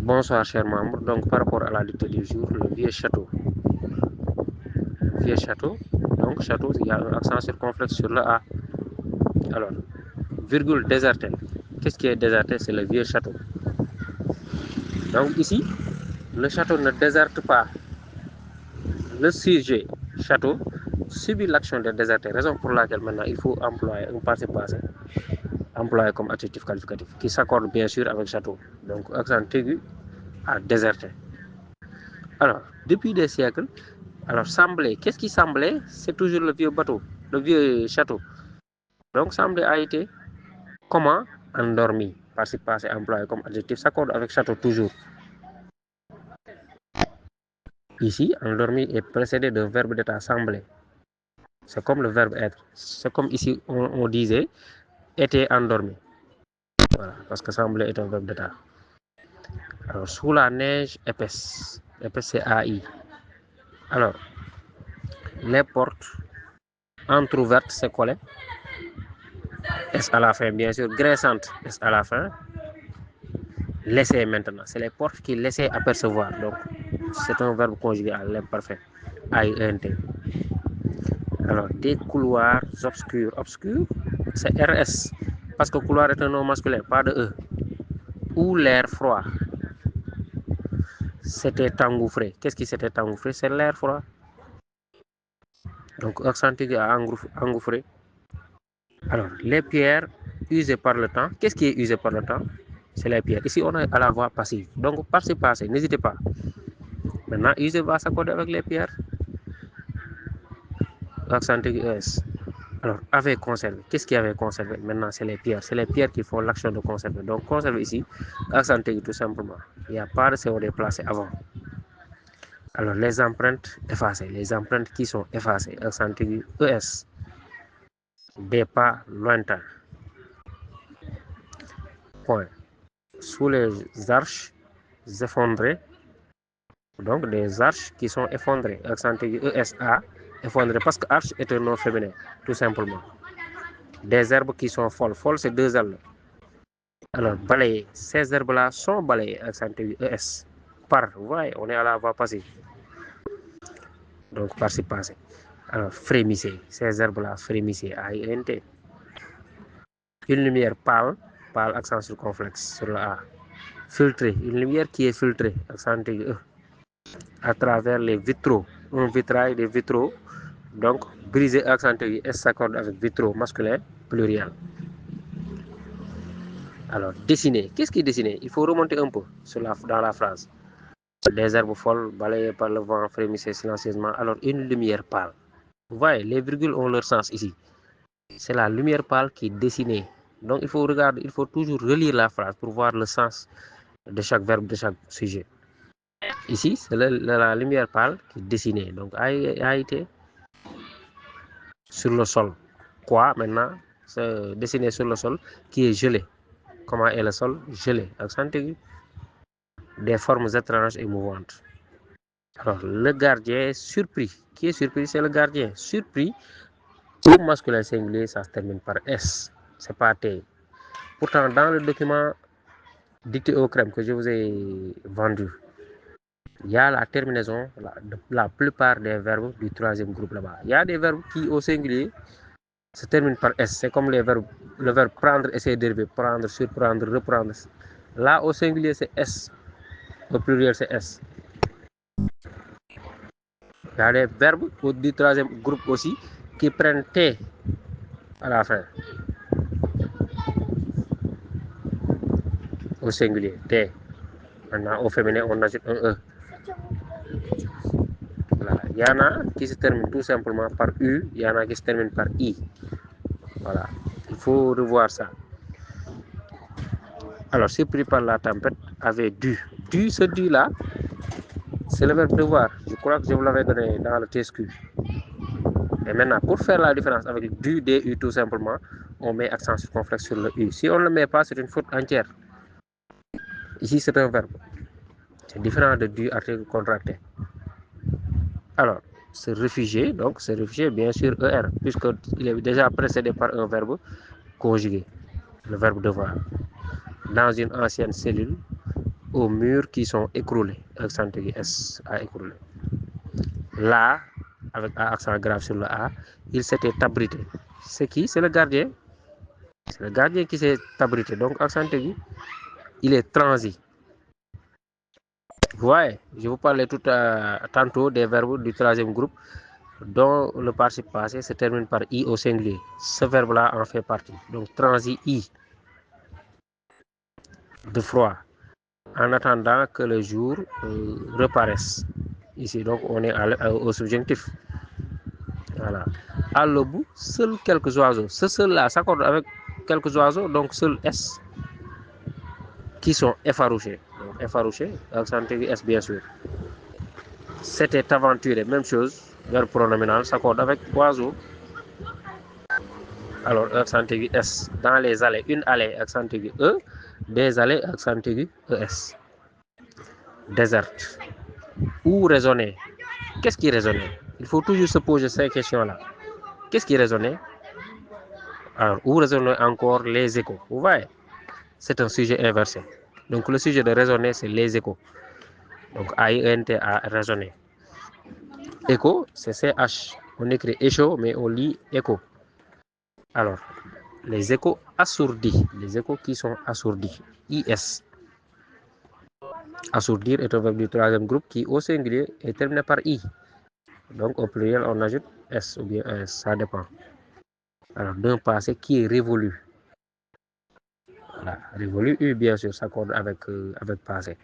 Bonsoir chers membres, donc par rapport à la dictée du jour, le vieux château. Vieux château, donc château, il y a un accent circonflexe sur le A. Alors, virgule déserté. Qu'est-ce qui est déserté? C'est le vieux château. Donc ici, le château ne déserte pas. Le sujet château subit l'action de déserter, raison pour laquelle maintenant il faut employer un passé passé, employé comme adjectif qualificatif, qui s'accorde bien sûr avec château. Donc accent aigu à déserter. Alors, depuis des siècles, alors semblait, qu'est-ce qui semblait? C'est toujours le vieux bateau, le vieux château. Donc semblait a été comment? Endormi. Participe passé employé comme adjectif s'accorde avec château toujours. Ici, endormi est précédé d'un verbe d'état sembler. C'est comme le verbe être. C'est comme ici on disait était endormi. Voilà, parce que sembler est un verbe d'état. Alors, sous la neige épaisse. Épaisse, c'est AI. Alors, les portes entrouvertes, c'est collé. S à la fin, bien sûr. Graissante, S à la fin. Laisser maintenant. C'est les portes qui laissaient apercevoir. Donc, c'est un verbe conjugué à l'imparfait. AINT. Alors, des couloirs obscurs. Obscurs, c'est RS. Parce que couloir est un nom masculin, pas de E. Ou l'air froid. C'était engouffré. Qu'est-ce qui s'était engouffré? C'est l'air froid. Donc, accent aigu à engouffré. Alors, les pierres usées par le temps. Qu'est-ce qui est usé par le temps? C'est les pierres. Ici, on est à la voix passive. Donc, participe passé, n'hésitez pas. Maintenant, usé va s'accorder avec les pierres. Accent aigu ES. Alors, avait conservé. Qu'est-ce qui avait conservé? Maintenant, c'est les pierres. C'est les pierres qui font l'action de conserver. Donc, conserver ici, accent aigu tout simplement. Il n'y a pas de COD placé avant. Alors, les empreintes effacées. Les empreintes qui sont effacées. Accent aigu ES. Des pas lointains. Point. Sous les arches effondrées. Donc, des arches qui sont effondrées. Accent aigu ESA. Effondrées. Parce que arche est un nom féminin. Tout simplement. Des herbes qui sont folles. Folles, c'est deux herbes. Alors, balayer. Ces herbes-là sont balayées. Accent aigu ES. Par. Vous voyez, on est à la voix passive. Donc, participe passé. Alors, frémissez. Ces herbes-là frémissaient. AINT. Une lumière pâle. Pâle, accent circonflexe sur le A. Filtrée. Une lumière qui est filtrée. Accent aigu E. À travers les vitraux. Un vitrail, des vitraux. Donc, brisé, accent aigu S s'accorde avec vitraux masculin, pluriel. Alors, dessiner. Qu'est-ce qui est dessiné? Il faut remonter un peu dans la phrase. Des herbes folles balayées par le vent frémissaient silencieusement. Alors, une lumière pâle. Vous voyez, les virgules ont leur sens ici. C'est la lumière pâle qui est dessinée. Donc, il faut regarder, il faut toujours relire la phrase pour voir le sens de chaque verbe, de chaque sujet. Ici, c'est la lumière pâle qui est dessinée. Donc, a été sur le sol. Quoi, maintenant? C'est dessiné sur le sol qui est gelé. Comment est le sol? Gelé. Accent aigu. Des formes étranges et mouvantes. Alors, le gardien surpris. Qui est surpris? C'est le gardien. Surpris, au masculin singulier, ça se termine par S. C'est pas T. Pourtant, dans le document dicté au crème que je vous ai vendu, il y a la terminaison, la plupart des verbes du troisième groupe là-bas. Il y a des verbes qui, au singulier, se terminent par S. C'est comme le verbe prendre et ses dérivés. Prendre, surprendre, reprendre. Là, au singulier, c'est S. Au pluriel, c'est S. Il y a des verbes du troisième groupe aussi qui prennent T à la fin. Au singulier, T. Maintenant, au féminin, on ajoute un E. Voilà. Il y en a qui se terminent tout simplement par U, il y en a qui se terminent par I. Voilà. Il faut revoir ça. Alors, surpris par la tempête, avait dû. Dû, ce dû-là, c'est le verbe devoir. Je crois que je vous l'avais donné dans le TSQ. Et maintenant, pour faire la différence avec du, DU, tout simplement, on met accent circonflexe sur le U. Si on ne le met pas, c'est une faute entière. Ici, c'est un verbe. C'est différent de du, article contracté. Alors, se réfugier, donc se réfugier, bien sûr, ER, puisqu'il est déjà précédé par un verbe conjugué, le verbe devoir. Dans une ancienne cellule, aux murs qui sont écroulés. Accent aigu S à écroulé. Là, avec A accent grave sur le A, il s'était abrité. C'est qui? C'est le gardien. C'est le gardien qui s'est abrité. Donc, accent aigu, il est transi. Vous voyez, je vous parlais tantôt des verbes du troisième groupe dont le participe passé se termine par I au singulier. Ce verbe-là en fait partie. Donc, transi I. De froid. En attendant que le jour reparaisse. Ici, donc, on est au subjonctif. Voilà. À l'aube, seuls quelques oiseaux. Ce seul-là s'accorde avec quelques oiseaux, donc seul S qui sont effarouchés. Donc, effarouchés, accent aigu S bien sûr. C'était aventuré, même chose, verbe pronominal s'accorde avec oiseau. Alors, accent aigu S dans les allées, une allée, accent aigu E, des allées, accent aigu ES. Déserte. Où raisonner? Qu'est-ce qui résonnait? Il faut toujours se poser ces questions-là. Qu'est-ce qui résonnait? Alors, où résonner encore les échos? Vous voyez? C'est un sujet inversé. Donc, le sujet de raisonner, c'est les échos. Donc, A-I-N-T-A, raisonner. Écho, c'est C-H. On écrit écho, mais on lit écho. Alors, les échos assourdis. Les échos qui sont assourdis. I-S. Assourdir est un verbe du troisième groupe qui, au singulier, est terminé par I. Donc, au pluriel, on ajoute S ou bien S, ça dépend. Alors, d'un passé qui est révolu. Voilà, révolu, U, bien sûr, s'accorde avec passé.